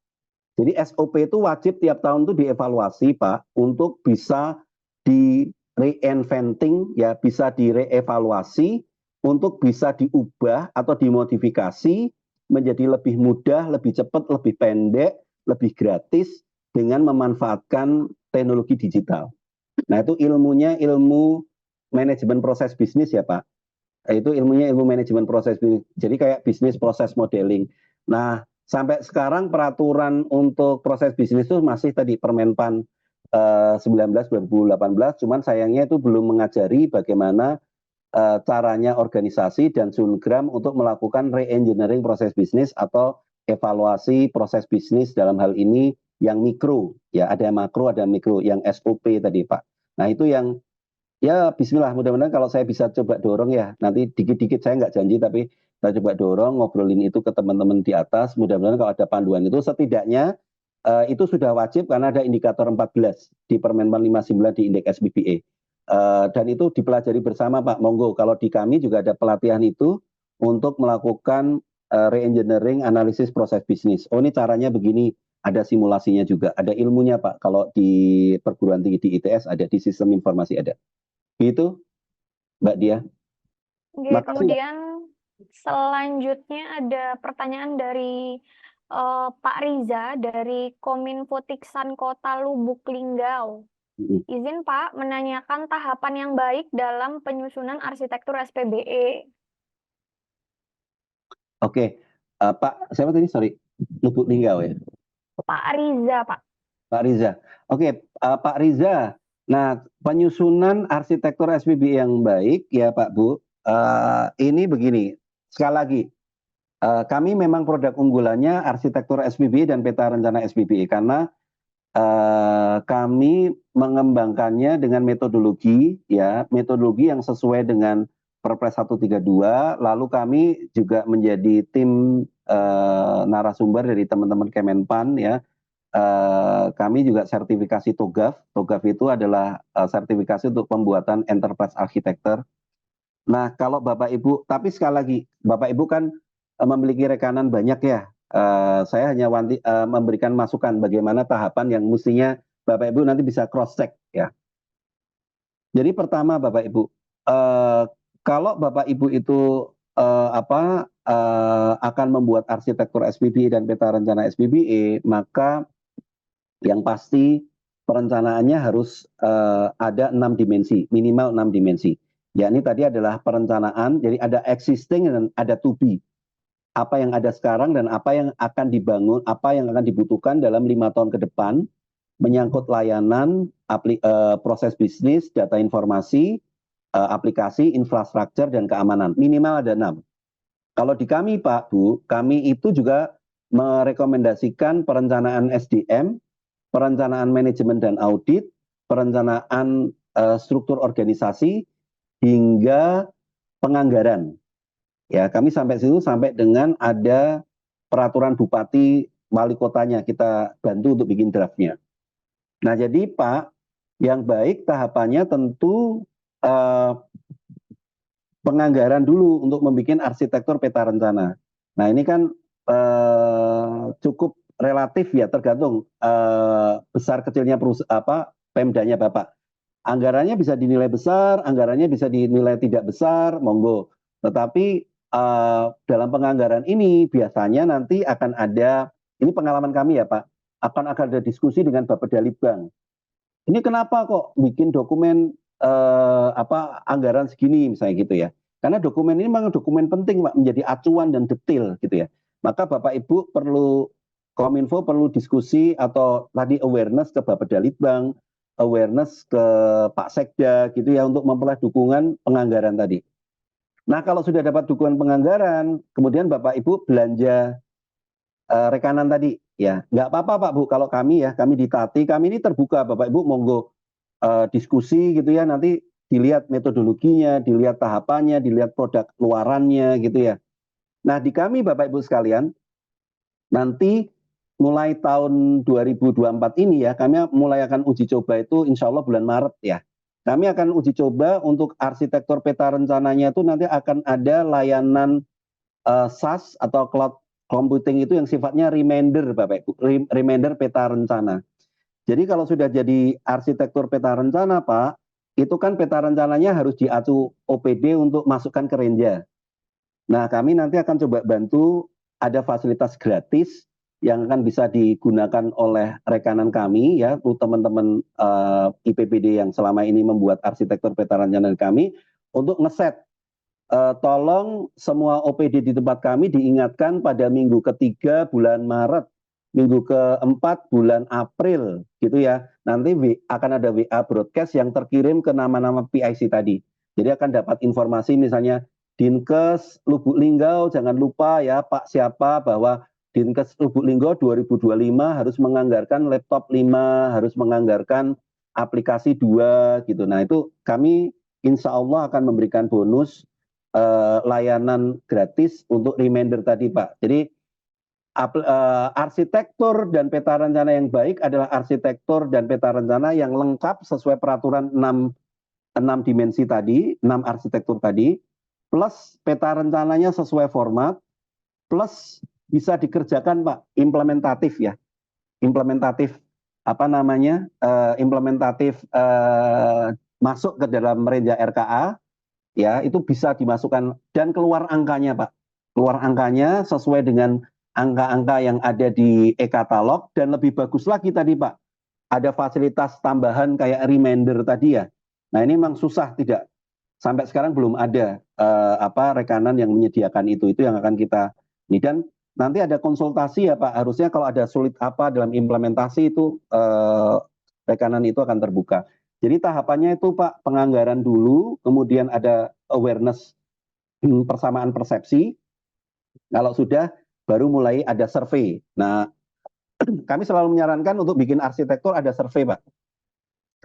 A: Jadi SOP itu wajib tiap tahun itu dievaluasi, Pak, untuk bisa di reinventing, ya, bisa direevaluasi, untuk bisa diubah atau dimodifikasi menjadi lebih mudah, lebih cepat, lebih pendek, lebih gratis dengan memanfaatkan teknologi digital. Nah, itu ilmunya ilmu manajemen proses bisnis ya, Pak. Itu ilmunya ilmu manajemen proses bisnis. Jadi kayak bisnis proses modeling. Nah, sampai sekarang peraturan untuk proses bisnis itu masih tadi Permenpan 19 2018, cuman sayangnya itu belum mengajari bagaimana caranya organisasi dan Sungram untuk melakukan re-engineering proses bisnis atau evaluasi proses bisnis dalam hal ini yang mikro, ya ada yang makro, ada yang mikro, yang SOP tadi Pak. Nah itu yang ya Bismillah, mudah-mudahan kalau saya bisa coba dorong ya, nanti dikit-dikit saya nggak janji tapi saya coba dorong ngobrolin itu ke teman-teman di atas, mudah-mudahan kalau ada panduan itu setidaknya itu sudah wajib karena ada indikator 14 di Permenpan 59 di indeks SBBE. Dan itu dipelajari bersama Pak, monggo kalau di kami juga ada pelatihan itu untuk melakukan re-engineering analisis proses bisnis. Oh ini caranya begini, ada simulasinya juga, ada ilmunya Pak, kalau di perguruan tinggi di ITS ada, di sistem informasi ada. Itu Mbak Dia.
B: Oke,
A: Makasih.
B: kemudian selanjutnya ada pertanyaan dari Pak Riza dari Kominfo Tiksan Kota Lubuk Linggau. Izin Pak menanyakan tahapan yang baik dalam penyusunan arsitektur SPBE.
A: Oke, Pak, siapa tadi? Sorry, Lubuk Linggau ya.
B: Pak Riza, Pak.
A: Pak Riza. Oke, Pak Riza. Nah, penyusunan arsitektur SPBE yang baik ya Pak Bu. Ini begini, sekali lagi, Kami memang produk unggulannya arsitektur SPBE dan peta rencana SPBE karena kami mengembangkannya dengan metodologi yang sesuai dengan Perpres 132. Lalu kami juga menjadi tim narasumber dari teman-teman Kemenpan ya. Kami juga sertifikasi TOGAF. TOGAF itu adalah sertifikasi untuk pembuatan enterprise architecture. Nah, kalau Bapak Ibu, tapi sekali lagi, Bapak Ibu kan memiliki rekanan banyak ya. Saya hanya memberikan masukan bagaimana tahapan yang mestinya Bapak Ibu nanti bisa cross check ya. Jadi pertama Bapak Ibu, kalau Bapak Ibu itu akan membuat arsitektur SPBE dan peta rencana SPBE, maka yang pasti perencanaannya harus ada 6 dimensi, minimal 6 dimensi. Yakni tadi adalah perencanaan, jadi ada existing dan ada to be. Apa yang ada sekarang dan apa yang akan dibangun, apa yang akan dibutuhkan dalam 5 tahun ke depan, menyangkut layanan, proses bisnis, data informasi, aplikasi, infrastruktur, dan keamanan. Minimal ada 6. Kalau di kami Pak, Bu, kami itu juga merekomendasikan perencanaan SDM, perencanaan manajemen dan audit, perencanaan struktur organisasi, hingga penganggaran. Ya, kami sampai situ sampai dengan ada peraturan bupati wali kotanya kita bantu untuk bikin draftnya. Nah, jadi Pak, yang baik tahapannya tentu penganggaran dulu untuk membuat arsitektur peta rencana. Nah, ini kan cukup relatif ya, tergantung besar kecilnya Pemdanya Bapak. Anggarannya bisa dinilai besar, anggarannya bisa dinilai tidak besar, monggo. Tetapi dalam penganggaran ini biasanya nanti akan ada, ini pengalaman kami ya Pak, akan ada diskusi dengan Bapeda Litbang. Ini kenapa kok bikin dokumen anggaran segini misalnya gitu ya. Karena dokumen ini memang dokumen penting Pak, menjadi acuan dan detail gitu ya. Maka Bapak Ibu perlu, Kominfo perlu diskusi atau tadi awareness ke Bapeda Litbang, awareness ke Pak Sekda gitu ya untuk memperoleh dukungan penganggaran tadi. Nah, kalau sudah dapat dukungan penganggaran, kemudian Bapak Ibu belanja rekanan tadi, ya nggak apa-apa Pak Bu, kalau kami ya, kami di Tati, kami ini terbuka, Bapak Ibu monggo diskusi gitu ya, nanti dilihat metodologinya, dilihat tahapannya, dilihat produk luarannya gitu ya. Nah, di kami Bapak Ibu sekalian, nanti mulai tahun 2024 ini ya, kami mulai akan uji coba itu insya Allah bulan Maret ya. Kami akan uji coba untuk arsitektur peta rencananya itu nanti akan ada layanan SaaS atau cloud computing itu yang sifatnya reminder Bapak Ibu, reminder peta rencana. Jadi kalau sudah jadi arsitektur peta rencana Pak, itu kan peta rencananya harus diacu OPD untuk masukkan ke Renja. Nah, kami nanti akan coba bantu, ada fasilitas gratis yang akan bisa digunakan oleh rekanan kami ya, teman-teman IPPD yang selama ini membuat arsitektur peta rencana kami untuk ngeset. Tolong semua OPD di tempat kami diingatkan pada minggu ketiga bulan Maret, minggu keempat bulan April gitu ya. Nanti akan ada WA broadcast yang terkirim ke nama-nama PIC tadi. Jadi akan dapat informasi misalnya Dinkes Lubuk Linggau, jangan lupa ya Pak siapa bahwa Dinkes Lubuk Linggau 2025 harus menganggarkan laptop 5, harus menganggarkan aplikasi 2 gitu. Nah, itu kami insya Allah akan memberikan bonus layanan gratis untuk reminder tadi Pak. Jadi arsitektur dan peta rencana yang baik adalah arsitektur dan peta rencana yang lengkap sesuai peraturan 6 dimensi tadi, 6 arsitektur tadi, plus peta rencananya sesuai format, plus bisa dikerjakan Pak, implementatif ya. Implementatif implementatif masuk ke dalam Renja RKA ya, itu bisa dimasukkan dan keluar angkanya Pak. Keluar angkanya sesuai dengan angka-angka yang ada di e-katalog dan lebih bagus lagi tadi Pak. Ada fasilitas tambahan kayak reminder tadi ya. Nah, ini memang susah tidak sampai sekarang belum ada rekanan yang menyediakan itu yang akan kita ini. Dan nanti ada konsultasi ya Pak, harusnya kalau ada sulit apa dalam implementasi itu rekanan itu akan terbuka. Jadi tahapannya itu Pak, penganggaran dulu, kemudian ada awareness persamaan persepsi, Kalau sudah, baru mulai ada survei. Nah, kami selalu menyarankan untuk bikin arsitektur ada survei, Pak.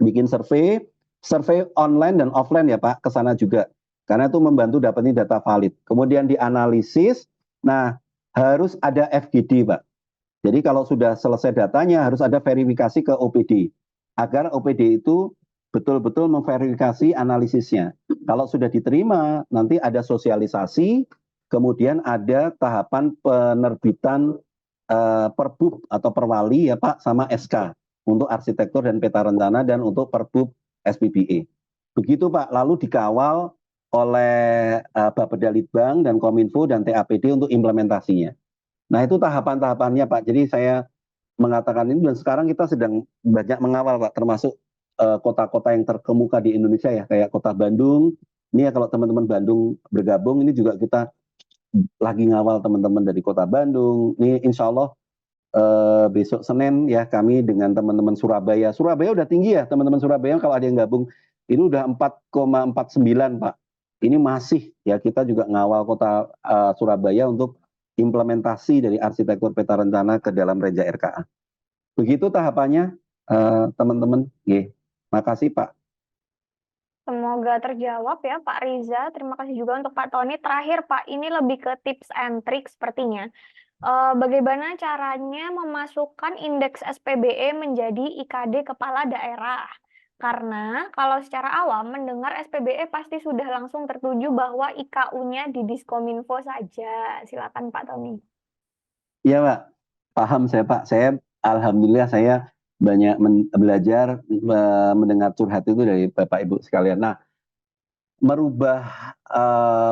A: Bikin survei, survei online dan offline ya Pak, ke sana juga. Karena itu membantu dapetin data valid. Kemudian dianalisis, nah harus ada FGD Pak. Jadi kalau sudah selesai datanya harus ada verifikasi ke OPD. Agar OPD itu betul-betul memverifikasi analisisnya. Kalau sudah diterima, nanti ada sosialisasi, kemudian ada tahapan penerbitan Perbub atau Perwali ya Pak, sama SK untuk arsitektur dan peta rencana dan untuk Perbub SPBE. Begitu Pak, lalu dikawal oleh Bapeda Litbang dan Kominfo dan TAPD untuk implementasinya. Nah itu tahapan-tahapannya Pak. Jadi saya mengatakan ini dan sekarang kita sedang banyak mengawal Pak, termasuk kota-kota yang terkemuka di Indonesia ya, kayak kota Bandung. Ini ya kalau teman-teman Bandung bergabung, ini juga kita lagi ngawal teman-teman dari kota Bandung. Ini insya Allah besok Senin ya kami dengan teman-teman Surabaya. Surabaya udah tinggi ya teman-teman Surabaya, kalau ada yang gabung ini udah 4,49 Pak. Ini masih ya, kita juga ngawal kota Surabaya untuk implementasi dari arsitektur peta rencana ke dalam Renja RKA. Begitu tahapannya teman-teman. Makasih Pak.
B: Semoga terjawab ya Pak Riza. Terima kasih juga untuk Pak Tony. Terakhir Pak, ini lebih ke tips and trick sepertinya. Bagaimana caranya memasukkan indeks SPBE menjadi IKD kepala daerah? Karena kalau secara awam mendengar SPBE pasti sudah langsung tertuju bahwa IKU-nya di Diskominfo saja. Silakan Pak Tony.
A: Iya Pak, paham saya Pak. Saya alhamdulillah saya banyak belajar mendengar curhat itu dari Bapak Ibu sekalian. Nah, merubah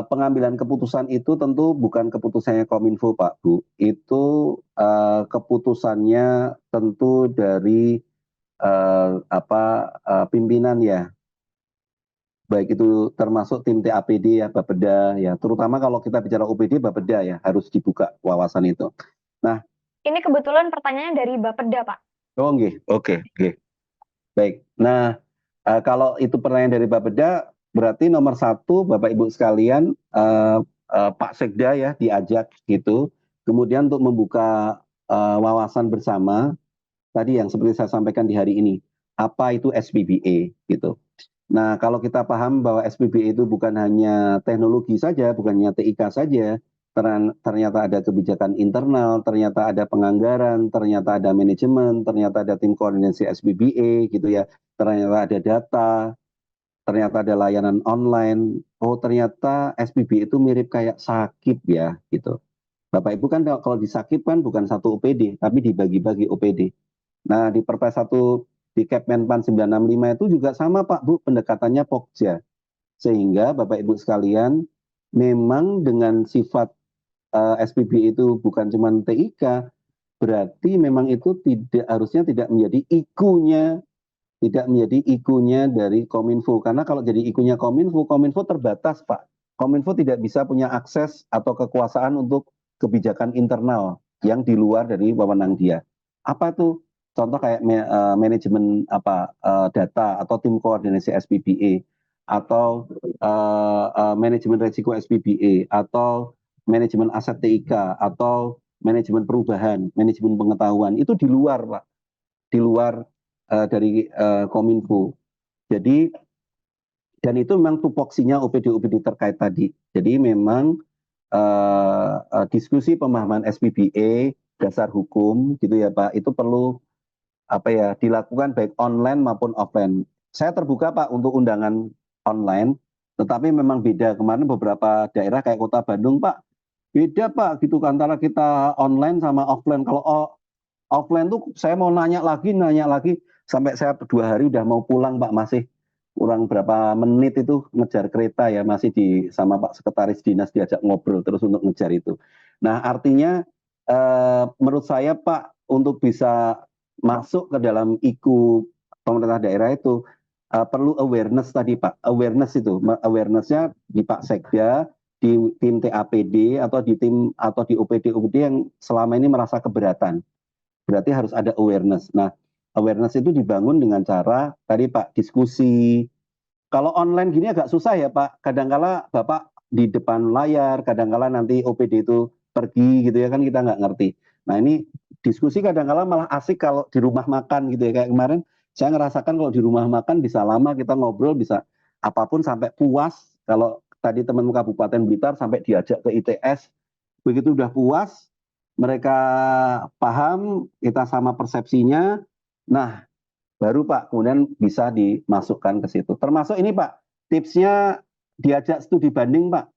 A: pengambilan keputusan itu tentu bukan keputusannya Kominfo Pak Bu. Itu keputusannya tentu dari pimpinan ya. Baik itu termasuk tim TAPD ya, Bapeda ya. Terutama kalau kita bicara OPD, Bapeda ya, harus dibuka wawasan itu. Nah,
B: ini kebetulan pertanyaannya dari Bapeda, Pak.
A: Oh, oke. Baik. Nah, kalau itu pertanyaan dari Bapeda, berarti nomor satu, Bapak Ibu sekalian, Pak Sekda ya diajak gitu. Kemudian untuk membuka wawasan bersama, tadi yang seperti saya sampaikan di hari ini, apa itu SPBA gitu. Nah, kalau kita paham bahwa SPBA itu bukan hanya teknologi saja, bukan hanya TIK saja, ternyata ada kebijakan internal, ternyata ada penganggaran, ternyata ada manajemen, ternyata ada tim koordinasi SPBA gitu ya, ternyata ada data, ternyata ada layanan online. Oh, ternyata SPBA itu mirip kayak Sakip ya gitu. Bapak Ibu kan kalau di Sakip kan bukan satu OPD, tapi dibagi-bagi OPD. Nah, di Perpres 1 di Kepmenpan 965 itu juga sama Pak Bu, pendekatannya Pokja. Sehingga Bapak Ibu sekalian, memang dengan sifat SPB itu bukan cuma TIK, berarti memang itu harusnya tidak menjadi IKU-nya dari Kominfo. Karena kalau jadi IKU-nya Kominfo terbatas Pak. Kominfo tidak bisa punya akses atau kekuasaan untuk kebijakan internal yang di luar dari wewenang dia. Apa tuh? Contoh kayak manajemen data atau tim koordinasi SPBA atau manajemen risiko SPBA atau manajemen aset TIK atau manajemen perubahan, manajemen pengetahuan itu di luar Pak, di luar dari Kominfo. Jadi dan itu memang tupoksinya OPD-OPD terkait tadi. Jadi memang diskusi pemahaman SPBA dasar hukum gitu ya Pak, itu perlu dilakukan baik online maupun offline. Saya terbuka Pak untuk undangan online, tetapi memang beda. Kemarin beberapa daerah kayak Kota Bandung Pak, beda Pak gitu antara kita online sama offline. Kalau offline tuh saya mau nanya lagi sampai saya 2 hari udah mau pulang Pak, masih kurang berapa menit itu ngejar kereta ya, masih sama Pak Sekretaris Dinas diajak ngobrol terus untuk ngejar itu. Nah artinya menurut saya Pak, untuk bisa masuk ke dalam IKU pemerintah daerah itu perlu awareness tadi Pak, awarenessnya di Pak Sekda, di tim TAPD atau di tim atau di OPD yang selama ini merasa keberatan. Berarti harus ada awareness. Nah, awareness itu dibangun dengan cara tadi Pak, diskusi. Kalau online gini agak susah ya Pak. Kadangkala Bapak di depan layar, kadangkala nanti OPD itu pergi gitu ya kan kita nggak ngerti. Nah ini diskusi kadang-kala malah asik kalau di rumah makan gitu ya. Kayak kemarin saya ngerasakan kalau di rumah makan bisa lama kita ngobrol, bisa apapun sampai puas. Kalau tadi teman Kabupaten Blitar sampai diajak ke ITS, begitu udah puas, mereka paham, kita sama persepsinya, nah baru Pak kemudian bisa dimasukkan ke situ. Termasuk ini Pak, tipsnya diajak studi banding Pak.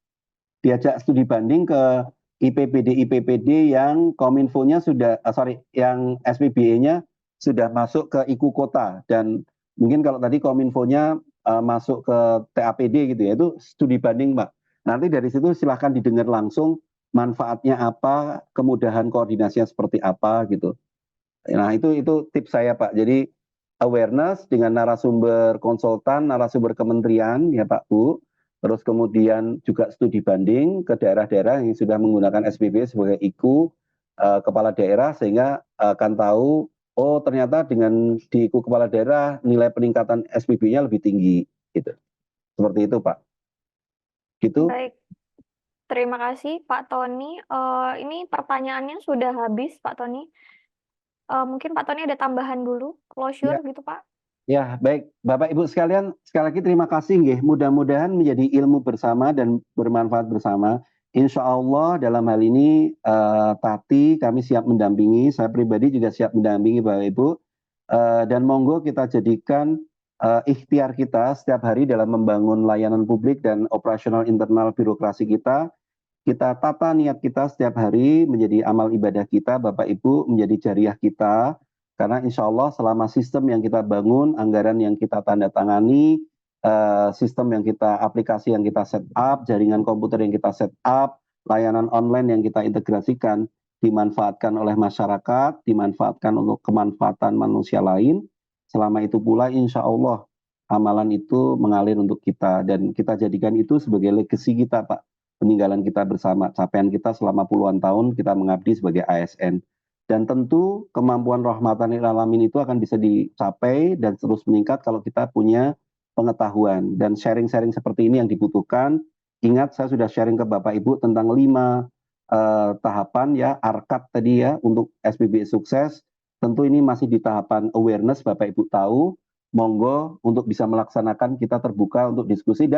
A: Diajak studi banding ke IPPD yang Kominfo-nya sudah, yang SPBE-nya sudah masuk ke IKU Kota, dan mungkin kalau tadi Kominfo-nya masuk ke TAPD gitu ya, itu studi banding Pak. Nanti dari situ silahkan didengar langsung manfaatnya apa, kemudahan koordinasinya seperti apa gitu. Nah itu tips saya Pak. Jadi awareness dengan narasumber konsultan, narasumber kementerian ya Pak Bu. Terus kemudian juga studi banding ke daerah-daerah yang sudah menggunakan SPB sebagai IKU kepala daerah, sehingga akan tahu oh ternyata dengan di IKU kepala daerah nilai peningkatan SPB-nya lebih tinggi gitu. Seperti itu Pak. Gitu.
B: Baik, terima kasih Pak Tony. Ini pertanyaannya sudah habis Pak Tony. Mungkin Pak Tony ada tambahan dulu, closure gitu Pak.
A: Ya, baik. Bapak Ibu sekalian, sekali lagi terima kasih nggih. Mudah-mudahan menjadi ilmu bersama dan bermanfaat bersama. Insya Allah dalam hal ini Tati kami siap mendampingi, saya pribadi juga siap mendampingi Bapak Ibu. Dan monggo kita jadikan ikhtiar kita setiap hari dalam membangun layanan publik dan operasional internal birokrasi kita. Kita tata niat kita setiap hari menjadi amal ibadah kita, Bapak Ibu, menjadi jariah kita. Karena insya Allah selama sistem yang kita bangun, anggaran yang kita tanda tangani, sistem yang kita, aplikasi yang kita set up, jaringan komputer yang kita set up, layanan online yang kita integrasikan, dimanfaatkan oleh masyarakat, dimanfaatkan untuk kemanfaatan manusia lain. Selama itu pula insya Allah amalan itu mengalir untuk kita, dan kita jadikan itu sebagai legacy kita Pak. Peninggalan kita bersama, capaian kita selama puluhan tahun kita mengabdi sebagai ASN. Dan tentu kemampuan rahmatan lil alamin itu akan bisa dicapai dan terus meningkat kalau kita punya pengetahuan. Dan sharing-sharing seperti ini yang dibutuhkan. Ingat saya sudah sharing ke Bapak Ibu tentang 5 tahapan ya, ARKAD tadi ya untuk SPBE sukses. Tentu ini masih di tahapan awareness, Bapak Ibu tahu. Monggo untuk bisa melaksanakan kita terbuka untuk diskusi.